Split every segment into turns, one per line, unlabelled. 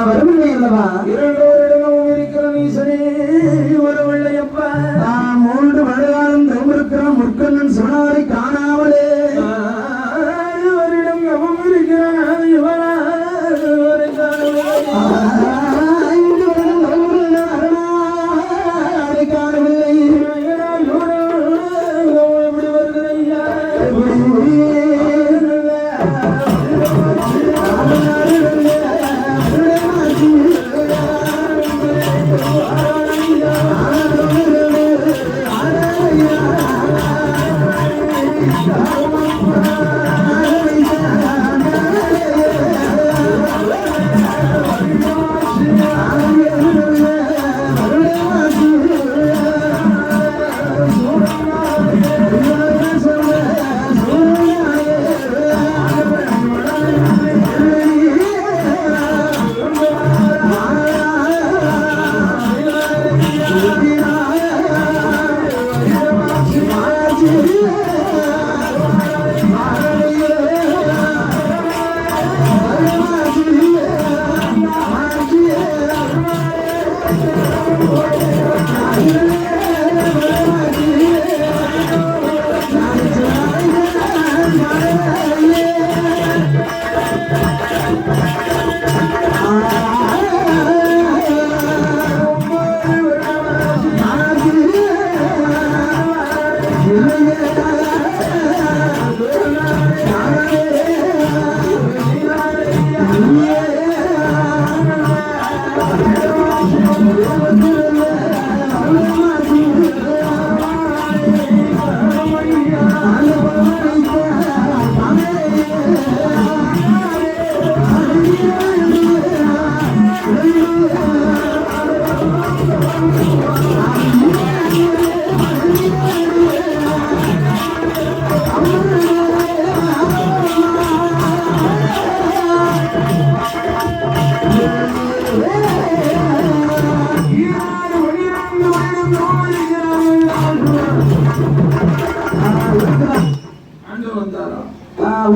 வரவில்லை அல்லவா?
இரண்டோரிடமும் இருக்கிற நீசனே வரவில்லையப்பா.
மூன்று வருடகாலம் தவமிருக்கிறான் முற்கண்ணன் சொன்னாரை காணாமலே
இவரிடம் எவம் இருக்கிறான் இவரா
காணவில்லை.
எப்படி வருகிறையா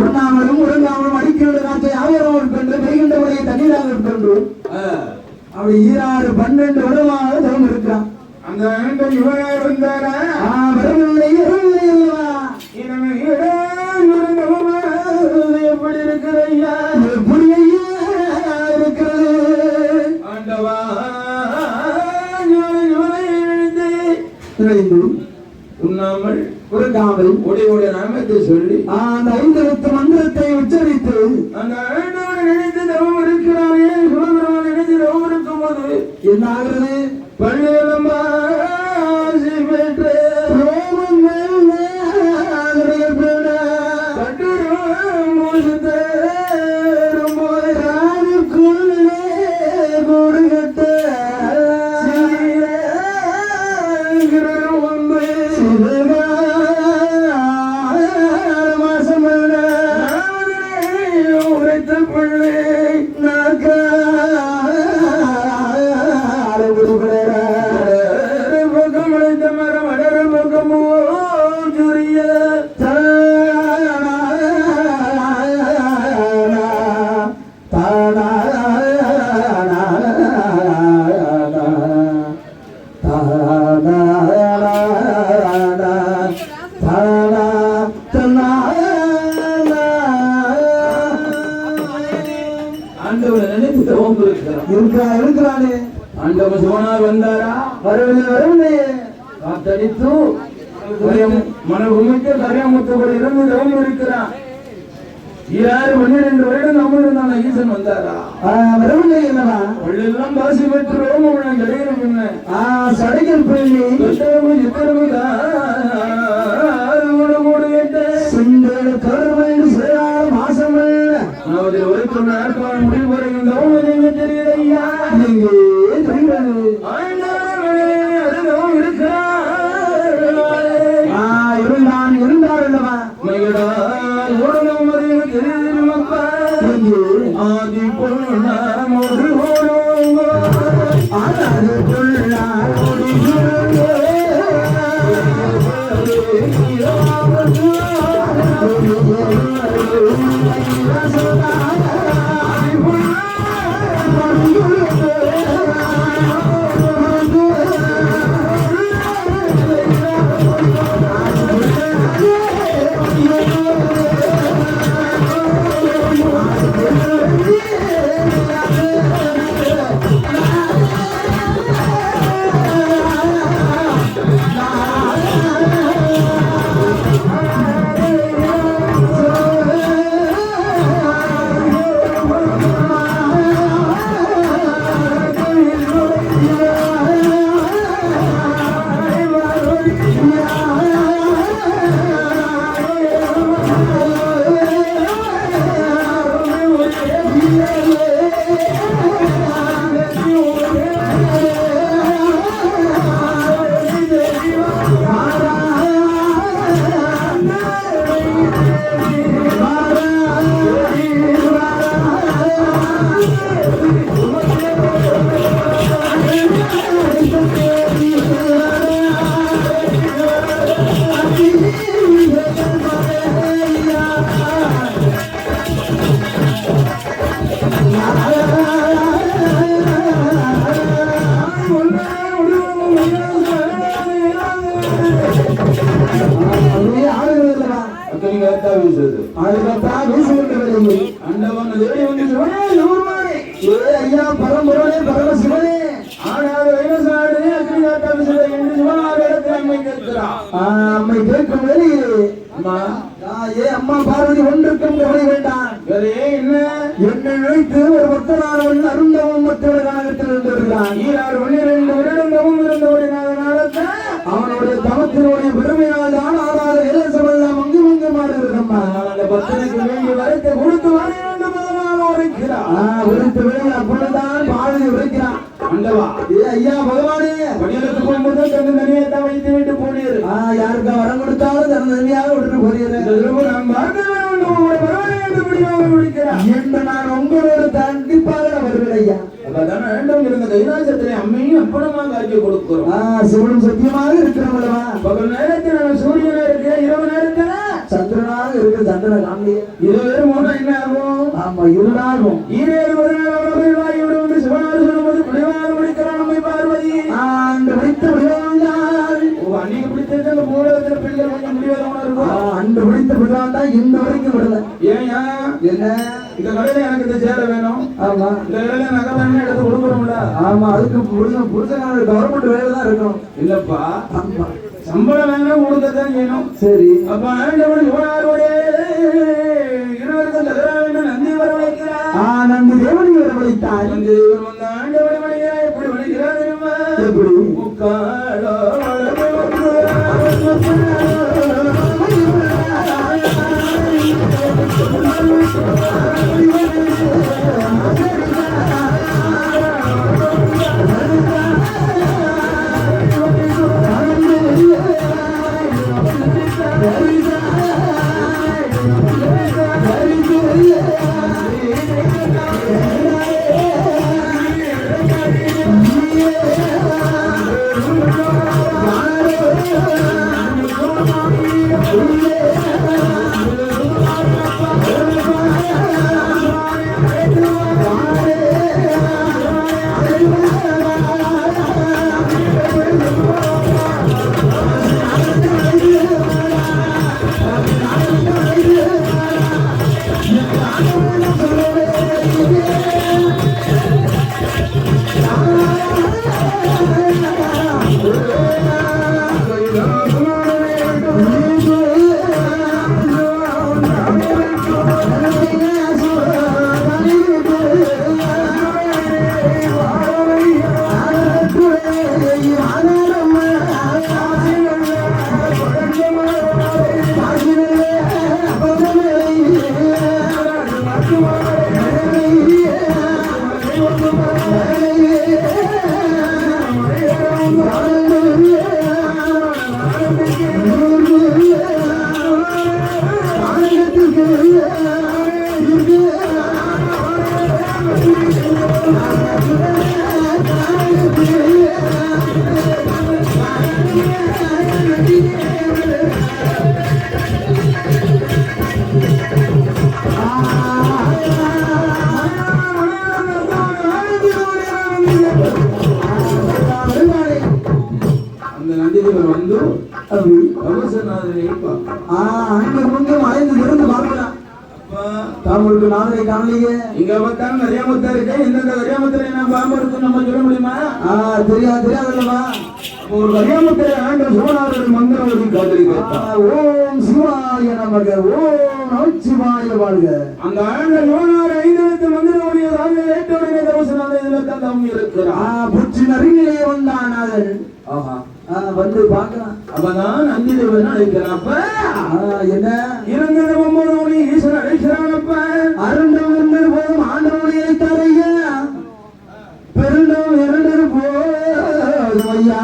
உண்ணாமலும் உறங்காமலும் அடிக்கின்ற காற்றை ஆயிரம் இருக்கின்ற பெய்கின்ற உடைய தண்ணீராக இருக்கின்ற அப்படி 12 வருடமாக தவம் இருக்கிறான்.
அந்த ஆண்டன் இவரா வந்தாரா?
வரவில்லை அல்லவா?
எப்படி இருக்கிறையா?
எப்படி இருக்கிறது
ஆண்டவா இவரை உண்ணாமல்
உறங்காமல்
உடைய நாமத்தை சொல்லி
அந்த 5 எழுத்து மந்திரத்தை உச்சரித்து
அந்த ஆண்டவனை நினைத்து தவம் இருக்கிறாரே சிவபெருமான் நினைத்து தவம் இருக்கும் போது
என்ன ஆகிறது?
பள்ளியலம்மா பெற்று
இருக்கிறானே.
ஆண்டவன் சிவனார் வந்தாரா?
வரவில்லை
காத்தடித்து மனபூமிக்கு கரியாமுத்தோடு இருந்து தவம் இருக்கிறான். 12 வருடம் அமர்ந்தான் ஈசன் வந்தாரா?
வரவில்லை அல்லவா?
பள்ளெல்லாம் பாசி பெற்று ரோமம் கிடையாது முன்ன
சடைகள் பள்ளி மாசம்
முடிவு வரைக்கும் தெரியலையா?
இருந்தார் அல்லவா?
ஆதி பொருள்
Thank you. ஐயா பரம்பொருளே பரமசிவனே அம்மை கேட்கும் வேலையில் அம்மா பார்வதி ஒன்றுக்கும் கவலை வேண்டாம். என்னை வைத்து ஒரு பக்தனானவன் அருந்தவம் மற்றொரு காலத்தில் இருந்திருக்கிறான். 12 வருடங்களும் அவனுடைய தவத்தினுடைய பெருமையால் தான் ஆறாத இலசமெல்லாம் அங்கு மங்கு மாறுகிறம்மா. அந்த பக்தனுக்கு வேண்டிய வரத்தை கொடுத்து வர வேண்டும் உரைத்து விலை அப்பொழுதுதான் பார்வதி உரைக்கிறான். ஐயா பகவானே பணிகளுக்கு போகும்போது தனது தனியத்தை வைத்து விட்டு போனீர். யாருக்கா வரம் கொடுத்தாலும் தனது தனியாக விட்டு போனீர் என்று நான் உங்களோட கண்டிப்பாக வருவேன் ஐயா. அம்மையும் அப்பளமாக காட்சி கொடுக்கிறோம். சிவனும் சத்தியமாக இருக்கிறவங்களா பகல் நேரத்தில் சூரியனா இருக்கு, இரவு நேரத்துல சந்திரனாக இருக்கு. சந்திரனை காணலையே 20 மூணு என்ன ஆகும்? ஆமா இருளாகும். 20 சிவனார் சொல்லும்போது பிடிவாக முடிக்கிறான் அம்மை பார்வதி. அந்த பிடித்த பிடிவாங்கள் அன்னைக்கு பிடித்திருக்க மூலத்தில் பெண்கள் கொஞ்சம் முடிவாதவனா இருக்கும். அந்த பிடித்த பிடிவான் தான் இந்த வரைக்கும் விடல. ஏயா என்ன இந்த கடையில எனக்கு இந்த சேலை வேணும். ஆமா இந்த கடையில நகை வேணும் எடுத்து கொடுக்குறோம்ல. ஆமா அதுக்கு புருஷனான கவர்மெண்ட் வேலை தான் இருக்கும் இல்லப்பா. ஆமா சம்பளம் வேணும் கொடுக்கத்தான் செய்யணும். சரி அப்ப ஆண்டவன் யுவனாருடைய இருவருக்கும் தகராறு நந்தி வரவழைக்கிறார். நந்தி தேவனை வரவழைத்தார். நந்தி தேவன் வந்த ஆண்டவனை வழிகிறார். எப்படி வழிகிறார் தெரியுமா? எப்படி முக்காலோ தமிழுக்கு நாளை காணலையே. இங்க பார்த்தாலும் நிறைய முத்தா இருக்கு. எந்தெந்த கரியாமுத்திரை நான் பாம்பு இருக்குன்னு நம்ம சொல்ல முடியுமா? தெரியாதுல்லவா? ஒரு கரியாமுத்திரை ஆண்ட சிவனாருடைய மந்திரம் ஒரு காத்திருக்க. ஓம் சிவாய நமக, ஓம் நமச்சிவாய வாழ்க. அந்த ஆண்ட சிவனார் 5 எழுத்து மந்திரமுடைய ஏற்றவுடனே தவசனால இதுல தான் தம் இருக்கிறார். புற்றி நறுங்கிலே வந்தான் அதன். ஆஹா வந்து பார்க்கலாம். அப்பதான் நந்தி தேவன் அழைக்கிறான். என்ன 9 மணி ஈஸ்வரன் அழைக்கிறானப்ப. அருண்டவர்கள் போதும் ஆண்டவனை அழைத்தாரையா. பெருண்டவன் 2 போதும் ஐயா.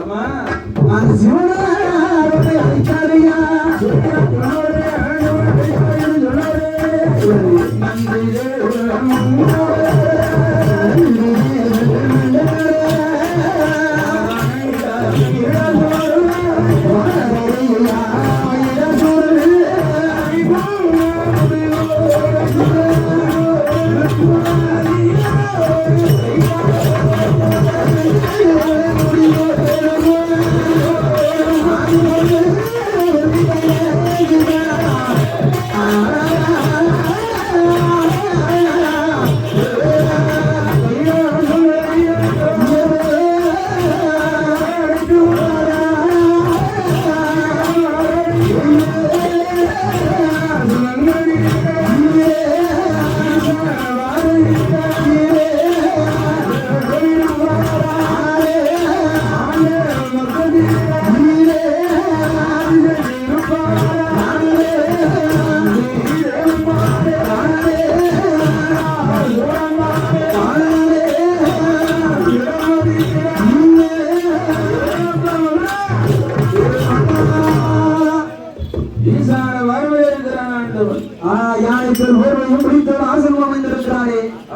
ஆமா அந்த சிவனாரை அழைத்தாரையா. நந்தி தேவன்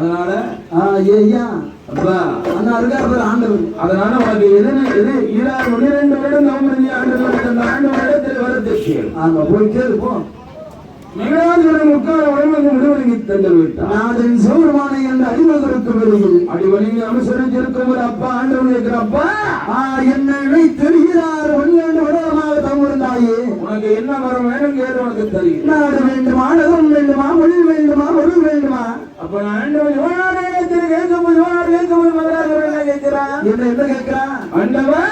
அதனால
ஐயா
அப்பா
அண்ணா இருக்காரு ஆண்டவர்.
அதனால உனக்கு எது 12 வருடம் நவம்பர் ஆண்டு அந்த ஆண்டு வருடத்தில் வரதுக்கு
ஆமா போய் கேளுப்போ.
மேலாஜுடைய முக்கால உடம்பு முடிவெடுங்கி தந்து விட்டார்.
நாதன் சிவருமானை என்று அறிவதற்கு வெளியில்
அடிவணிங்க அனுசரிச்சிருக்கும் ஒரு அப்பா ஆண்டவன் இருக்கிறப்பா
என்னை தெரிகிறார் 12 வருடமாக தங்கிருந்தாயே.
உனக்கு என்ன வரம் வேணும் கேது உனக்கு தெரியும்.
நாடு வேண்டுமா நகம் வேண்டுமா மொழி வேண்டுமா பொருள் வேண்டுமா?
அப்ப நான் ஆண்டவன் யோனாரே கேட்கும்போது யோனார் கேட்கும்போது மகராஜ என்ன கேட்கிறான்?
என்ன கேட்கிறான்?
ஆண்டவா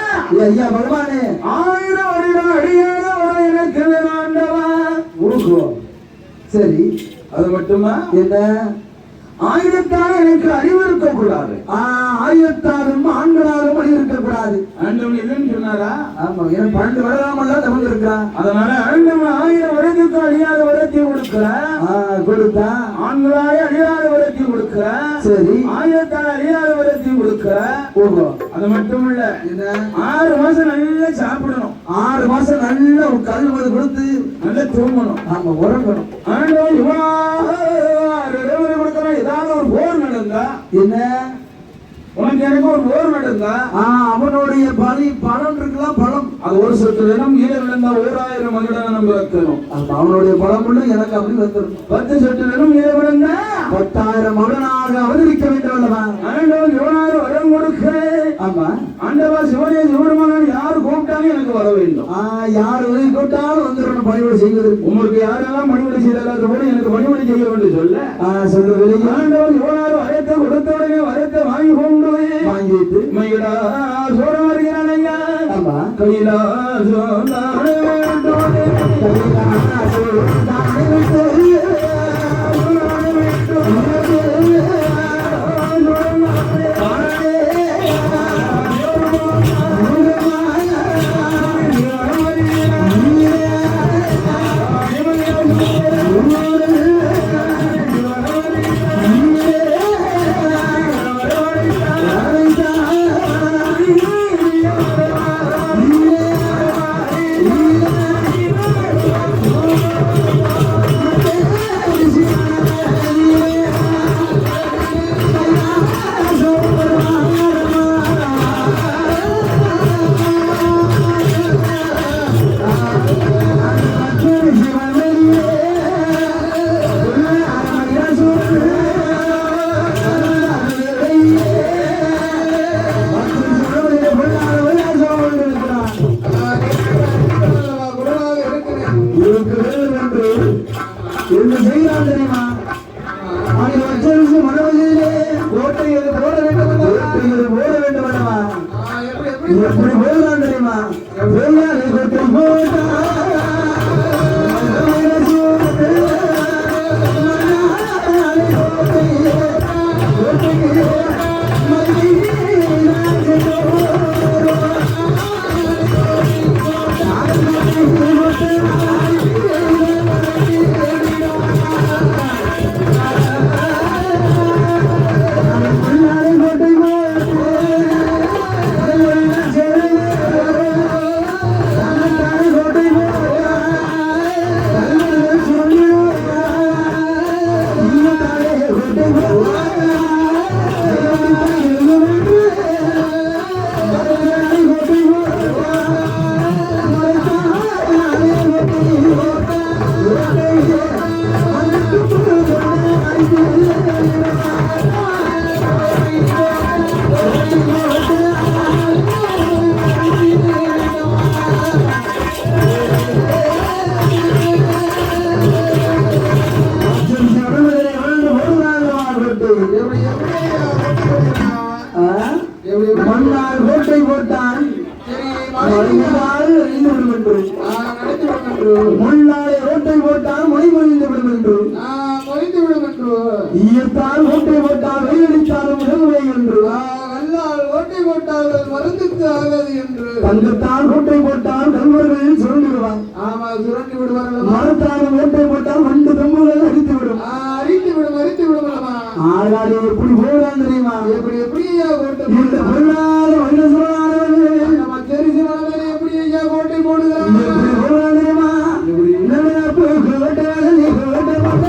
ஐயா பகவானே
1000 வருடம் அடியாத வரம் எனக்கு வேணும் ஆண்டவா.
ஓஹோ சரி
அது மட்டுமா?
என்ன
1000 எனக்கு அறிவு இருக்க கூடாது.
1000 ஆண்களாலும் அறிவு இருக்க கூடாது.
ஆண்டவன் இல்லைன்னு சொன்னாரா?
ஆமா ஏன் 12 வருடமெல்லாம் தமிழ் இருக்கிறான்.
அதனால ஆண்டவன் 1000 வருடத்துக்கு அழியாத வரத்தை கொடுக்கிறான்.
கொடுத்தா
ஆண்களாய் அழியாத வரத்தை கொடுக்கிறான்.
சரி
1000 அழியாத வரத்தை கொடுக்கிறான்.
ஓஹோ அது
மட்டும் இல்ல,
என்ன
6 மாசம் நல்லா சாப்பிடணும்.
6 மாசம் நல்ல கல் மது கொடுத்து
நல்லா தூங்கணும்.
ஆமா உறங்கணும்.
ஆண்டவன் கொடுக்கணும். ஏதாவது ஒரு போர் நடந்தா
என்ன
உனக்கு எனக்கு ஒரு போர் நடந்தா
அவனுடைய பலம் இருக்கலாம். பலம்
அது ஒரு சொட்டு தினம் ஈர விழுந்தா 1000 மகிழனை நம்ம வைக்கணும்.
அவனுடைய பலம் உள்ள எனக்கு அப்படி வந்துடும்.
10 சொட்டு தினம் ஈர விழுந்தா
10,000 மகனாக அவதரிக்க வேண்டும் அல்லவா?
ஆண்டவன் யோனார் வரம் கொடுக்க.
ஆமா
ஆண்டவா சிவனே சிவருமான் யாரு கூப்பிட்டாலும் எனக்கு வர வேண்டும்.
யார் உதவி கூட்டாலும் வந்துடணும் பணிவிடை செய்வதற்கு.
உங்களுக்கு யாரெல்லாம் பணிவிடை செய்தாலும் கூட எனக்கு பணிவிடை செய்ய வேண்டும் சொல்ல
சொல்றது.
ஆண்டவன் யோனார் வரத்தை கொடுத்த உடனே வரத்தை வாங்கி கொண்டு
வாங்கிட்டு
மயிலா சோழ வருகிறானையா.
ஆமா
கையிலா
எப்படி போகலாம் தெரியுமா? மன்னார் கோட்டை போட்டான் முன்னாலே ரோட்டை போட்டால் மொழிமொழிந்து விடும் என்று ஈயத்தால் ஓட்டை போட்டால் வெயிலடித்தாலும் உதவுவை என்று
வல்லால் ஓட்டை போட்டால் மருந்துக்கு ஆகாது என்று
தங்கத்தால் ஓட்டை போட்டால் கல்வர்கள் சுரண்டிடுவான்.
ஆமா சுரண்டி விடுவார்கள்.
மரத்தாலும் ஓட்டை போட்டால் மண்டு தம்புகள் அடித்து விடும்.
அரித்து விடும்
ஆளாடி எப்படி போகிறான் தெரியுமா?
எப்படி
இந்த பொருளாத மனித சுரானவர்கள்
நம்ம தெரிசி எப்படி ஐயா கோட்டை போடுகிறான்
எப்படி போகிறான் தெரியுமா? கோட்டை நீ கோட்டை போட்ட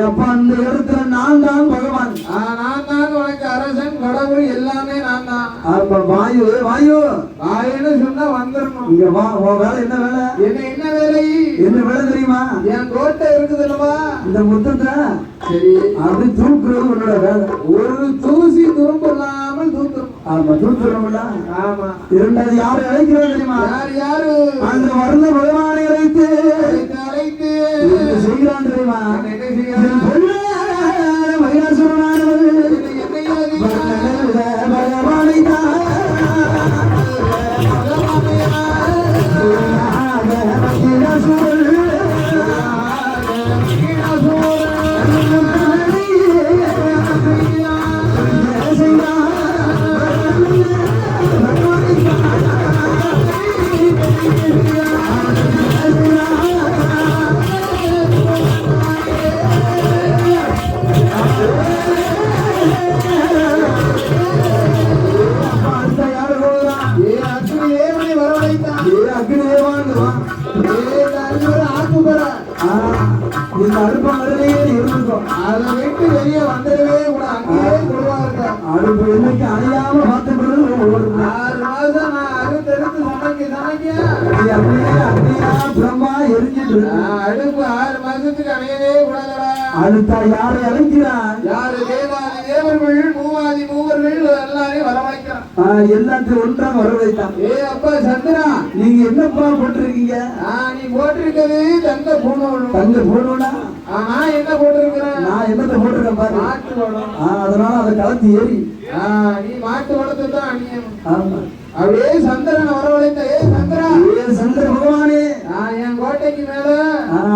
அப்பா அந்த இடத்துல நான் தான் பகவான்.
நான் தான் உனக்கு அரசன் கடவுள் எல்லாமே நான் தான்.
அப்ப வாயு வாயு
வாயுன்னு சொன்னா வந்துடணும்.
இங்க வா. உன் வேலை என்ன வேலை?
என்ன வேலை?
என்ன வேலை தெரியுமா?
என் கோட்டை இருக்குது அல்லவா,
இந்த முத்தத்தை
சரி
அது தூக்குறது உன்னோட வேலை.
ஒரு தூசி துரும்பு இல்லாமல் தூக்கணும்.
ஆமா தூக்குறோம்ல.
ஆமா.
இரண்டாவது யாரு அழைக்கிறது தெரியுமா?
யாரு?
அந்த வர்ண பகவானை அழைத்து
அழைத்து
செய்கிறான் தெரியுமா?
என்ன செய்யறான்?
மகிழாசுரனானவர்கள் பகவானை தான் அடுப்பு என்னைக்கு அணையாம பார்த்துக்கிறது 6 மாசம் நான் அறுத்தெடுத்து பிரம்மா எரிஞ்சிட்டு
அடுப்பு 6 மாசத்துக்கு அணையவே கூடாதா.
அடுத்த யாரை அழைக்கிறான்?
யாரு? தேவாதி தேவர்கள் மூவாதி மூவர்கள் எல்லாரையும் வரவழைக்கிறான்.
எல்லாத்தையும் ஒன்றா வரவழைத்தான்.
அப்பா சந்திரா,
நீங்க என்னப்பா போட்டிருக்கீங்க?
நீ போட்டிருக்கிறது தங்க பூணூல்.
தங்க பூணூலா?
நான் என்ன போட்டிருக்கிறேன்?
நான் என்னத்தை போட்டிருக்கேன் பாரு.
மாட்டு வளம்.
அதனால அதை கலத்தி ஏறி
நீ மாட்டு வளத்தை தான் அணியணும்.
ஆமா.
அப்படியே சந்திரனை வரவழைத்த. சந்திரா,
சந்திர பகவானே,
என் கோட்டைக்கு மேல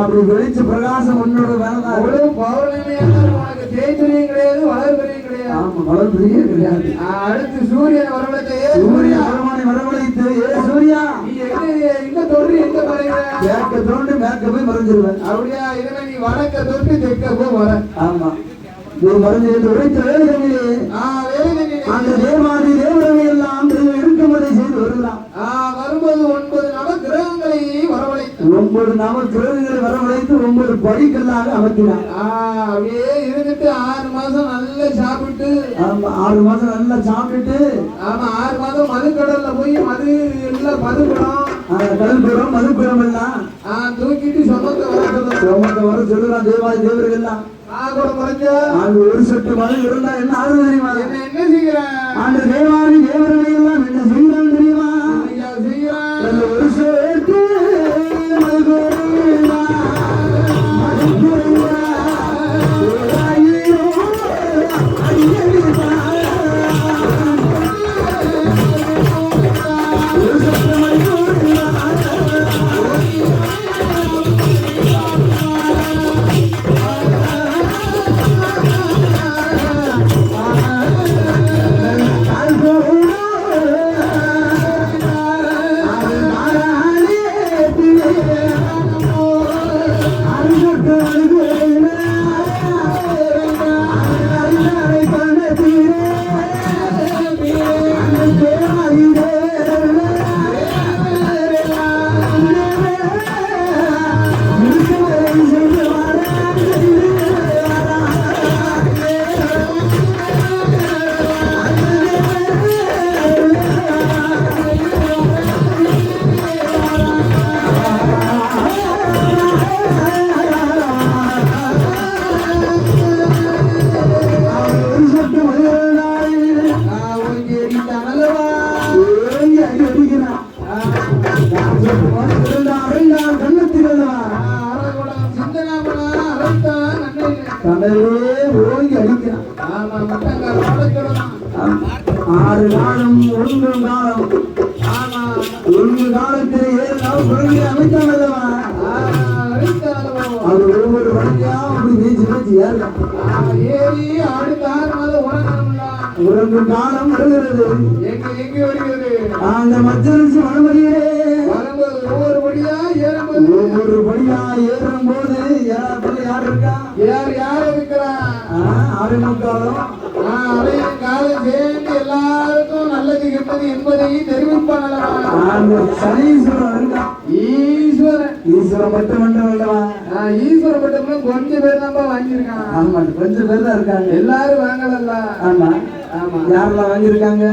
அப்படி வெளிச்ச பிரகாசம் உன்னோட வேலைதான்.
அவ்வளவு பௌர்ணமியான உனக்கு தேய்துரியும் கிடையாது, வளர்பிரியும் கிடையாது.
ஆமா, வளர்பிரியும் கிடையாது.
அடுத்து சூரியன் வரவழைத்த.
சூரிய பகவானை வரவழைத்து, சூர்யா
நீ எங்க தோன்றி எங்க மறைகிற?
மேற்க தோன்றி மேற்க போய் மறைஞ்சிருவேன்.
அப்படியா? இதுல நீ வடக்க தோன்றி தெற்க போய் வர.
ஆமா, நீ மறைஞ்சு உழைத்த வேலைகளிலே அந்த தேவாதி தேவரவை எல்லாம் இருக்கும்படி செய்து வருகிறான்.
வரும்போது 9 நவ கிரகங்களை வரவழைத்து
9 நவ கிரகங்களை வரவழைத்து 9 படிக்கல்லாக அமைக்கிறான்.
அப்படியே இருந்துட்டு 6 மாசம் நல்லா சாப்பிட்டு.
ஆமா, 6 மாசம் நல்லா சாப்பிட்டுட்டு.
ஆமா, 6 மாதம் மதுக்கடல்ல போய் மது எல்லாம் மதுக்குடம்
கடல்புறம் மதுக்குடம் எல்லாம்
தூக்கிட்டு சொமக்க
வர சொல்லுறான் தேவாதி தேவர்கள் எல்லாம்.
ஒரு
சொட்டு மது இருந்தா என்ன ஆகுது தெரியுமா?
என்ன செய்யறேன்?
அந்த தேவாதி தேவர்களை எல்லாம் என்ன செய்யறான் தெரியுமா? ஒரு சொட்டு ஓங்கி அடிக்கிறான். 6 காலம் 1 காலம். ஒன்று காலத்தில் 7 நாள் குழந்தை அமைத்தான் அல்லவா? அது ஒவ்வொரு வழியா அப்படி வீச்சு வீச்சு ஏறி அடுத்த 6 மாதம் உறங்கும் காலம் வருகிறது. எங்க வருகிறது? அந்த மச்சரிசி மனமடியே ஒவ்வொரு படியா ஏறும்போது யார் இருக்கா? யார் இருக்கிறா? அரைமுக்காலம் காலம் சேர்ந்து எல்லாருக்கும் நல்லது கெட்டது என்பதை தெரிவிப்பான். சனீஸ்வரன் இருக்கா? ஈஸ்வரன் ஈஸ்வரன் பட்டம் மன்றம் அல்லவா?
ஈஸ்வர பட்டம்லாம் கொஞ்சம் பேர் தான் வாங்கியிருக்காங்க.
ஆமா, கொஞ்சம் பேர் தான் இருக்காங்க.
எல்லாரும் வாங்கலல்ல.
ஆமா
ஆமா.
யாரெல்லாம் வாங்கியிருக்காங்க?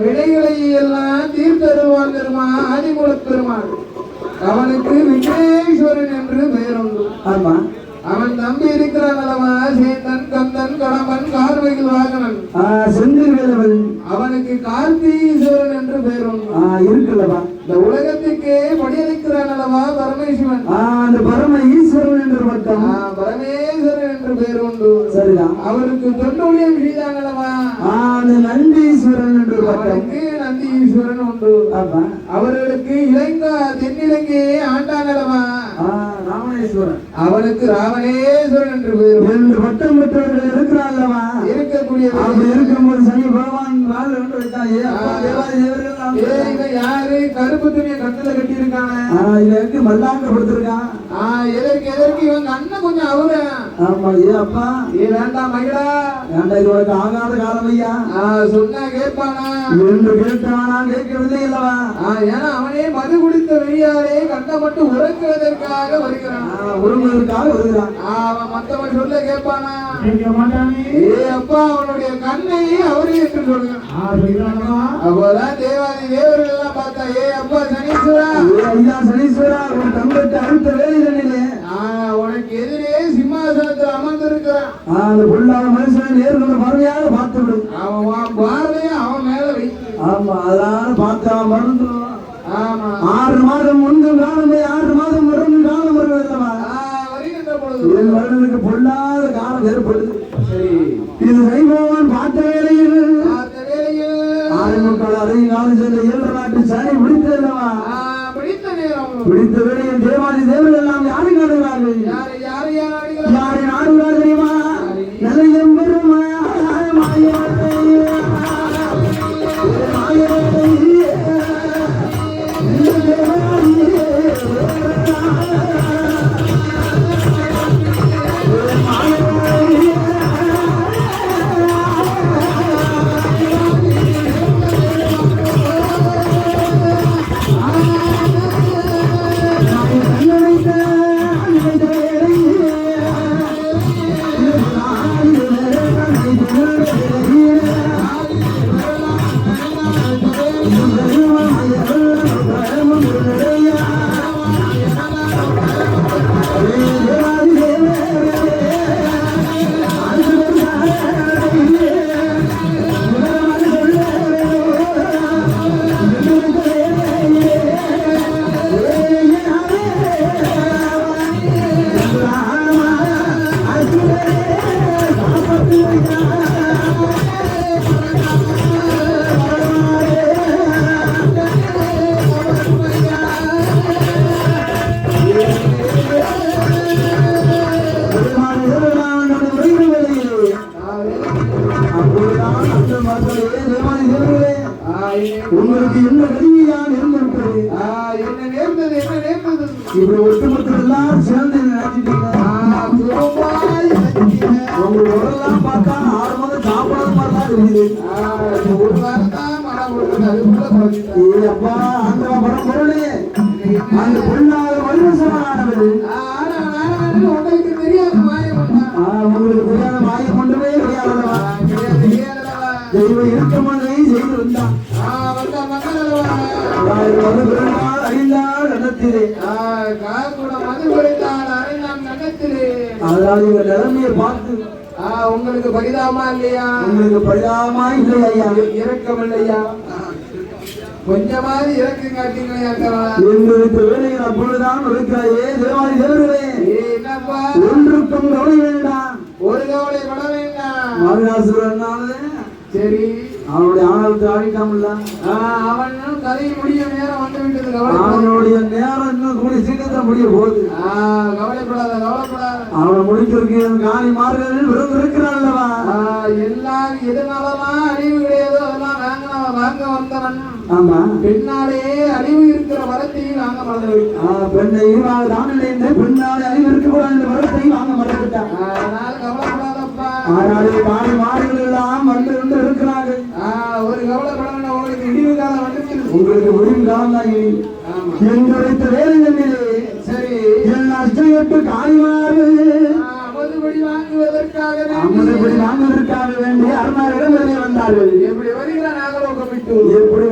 வினைகளை எல்லாம் தீர்த்தருவான் பெருமான் ஆதிமூல பெருமான். அவனுக்கு விக்னேஸ்வரன் என்று பெயர் உண்டு.
ஆமா.
அவன் தம்பி இருக்கிறான் அல்லவா, சேந்தன் கந்தன் கடம்பன் கார்வைகள் வாகனன்.
செந்தில்வேலவன்.
அவனுக்கு கார்த்தீஸ்வரன் என்று பெயர் உண்டு.
இருக்குல்லவா.
இந்த உலகத்துக்கே படியளிக்கிறான் அல்லவா பரமேஸ்வரன்.
அந்த பரம ஈஸ்வரன் என்று பட்டம்.
பரமேஸ்வரன் என்று பெயர் உண்டு.
சரிதான்.
அவருக்கு தொண்டூழியம் செய்தான் அல்லவா.
அந்த நந்தீஸ்வரன் என்று பட்டம்.
நந்தீஸ்வரன் உண்டு.
ஆமா.
அவர்களுக்கு இலங்கா தென்னிலங்கையே ஆண்டான் அல்லவா.
ராமேஸ்வரன்.
அவனுக்கு ராமனேஸ்வரன் என்று பெயர்.
ரெண்டு பட்டம் பெற்றவர்கள் இருக்கிறார்களவா.
இருக்கக்கூடிய
அப்படி இருக்கும்போது சனி பகவான் வாழ் என்று வைத்தான்.
யாரு கருப்பு துணியை கட்டுல கட்டி இருக்காங்க.
இதற்கு மல்லாங்க கொடுத்திருக்கான்.
எதற்கு இவங்க அண்ணன் கொஞ்சம் அவரு.
ஆமா. அப்பா
வேண்டாம் மகிழா,
வேண்டாம், இது உனக்கு ஆகாத காலம் ஐயா.
சொன்னா கேட்பானா
என்று கேட்டானா? கேட்கவில்லை அல்லவா.
ஏன்னா அவனே மது குடித்த வெளியாரே கண்ணை மட்டும் உறக்குவதற்காக வருகிறான்.
உறங்குவதற்காக வருகிறான்.
அவன் மத்தவன் சொல்ல கேட்பானா? அப்பா அவனுடைய கண்ணை அவரே என்று சொல்லுங்க. அப்போதான் தேவாதி தேவர்கள் எல்லாம் பார்த்தா, அப்பா சனீஸ்வரா,
ஐயா சனீஸ்வரா, உன் தங்கத்தை அடுத்த வேலையிலே
உனக்கு எதிரே சிம்மாசனத்தில் அமர்ந்திருக்கிறான்.
அந்த பொல்லாத மனுஷனை நேர்களை பார்வையாக பார்த்து விடும்.
அவன் பார்வையை அவன் மேல வைத்து.
ஆமா, அதனால பார்த்தா மறந்துடுவான்.
ஆமா.
6 மாதம் முன்பு காலமே 6 மாதம் வரும் காலம் வருவதல்லவா.
வருகின்ற பொழுது
என் வருடனுக்கு பொல்லாத காலம் ஏற்படுது.
சரி,
இது சைபவன் பார்த்த வேளையில் 6:45 காலம் சென்ற 7 நாட்டு சனி பிடித்தல்லவா. பிடித்த வேளையில் தேவாதி தேவர்கள் எல்லாம் யாரை நாடுகிறார்கள்? யாரை நாடுகிறார் தெரியுமா? நிலையம் பெருமா உங்களுக்கு என்ன கல்வியான் இருந்திருக்கிறது?
என்ன நேர்ந்தது, என்ன நேர்ந்தது?
இப்படி ஒட்டுமொத்த எல்லாம் சேர்ந்து நினைச்சிட்டீங்க. உங்க உடலாம் பார்த்தா 6 மாதம் சாப்பிடாத மாதிரிதான் இருக்குது.
ஒரு வாரம் தான் மழை போடுறது, அதுக்குள்ள குறைஞ்சிட்டேன்.
அப்பா அந்த பரம்பொருளே, அந்த பொண்ணாத மனுஷனானவர்
உங்களுக்கு தெரியாத மாயம்
உங்களுக்கு தெரியாத மாயம் ஒன்றுமே கிடையாதவா. தெய்வம் இருக்கமதை செய்து வந்தான். அதனால இவங்க நிலைமையை பார்த்து
உங்களுக்கு பரிதாபமா இல்லையா?
உங்களுக்கு பரிதாபமா இல்லையா?
இறக்கம் இல்லையா? கொஞ்சமாவது இறக்கம் காட்டீங்களா?
எங்களுக்கு வேலைகள் அப்பொழுதுதான் இருக்கிறாயே தேவாதி தேவர்களே.
என்னப்பா
ஒன்றுக்கும் கவலை வேண்டாம்,
ஒரு கவலை பட வேண்டாம்.
மாரியாசுரனால
சரி,
அவனுடைய ஆணவத்தை ஆழிக்காமல்ல,
அவனும் கதை முடிய நேரம் வந்து விட்டது.
அவனுடைய நேரம் இன்னும் கூடிய சீக்கிரத்தை முடிய போகுது.
கவலைப்படாத, கவலைப்படாத.
அவனை முடிக்கிறதுக்கு காலி மார்கள் விருது இருக்கிறான்லவா.
எல்லாரும் எதனாலலாம் அழிவு கிடையாதோ அதெல்லாம் வாங்க வந்தவன்.
ஆமா,
பெண்ணாலே அழிவு இருக்கிற வரத்தையும் வாங்க மறந்து.
பெண்ணையும் தான் நினைந்து பெண்ணாலே அழிவு இருக்கக்கூடாது வரத்தையும் வாங்க மறந்துட்டான்.
அதனால கவலைப்படாதப்பா.
ஆனால் காலி மார்கள் எல்லாம் வந்து இருக்கிறார்கள்.
ஒரு கவலைப்பட வேண்டாம், உங்களுக்கு இடிவு காலம் வந்துச்சு.
உங்களுக்கு முடிவு காலம் தான். எங்களுக்கு வேலை.
சரி,
8 காளிமாறு
அமுதுபடி வாங்குவதற்காக
வேண்டி அருணாரிடம் வெளியே வந்தார்கள்.
எப்படி வருகிறார் நாகலோகம் விட்டு
எப்படி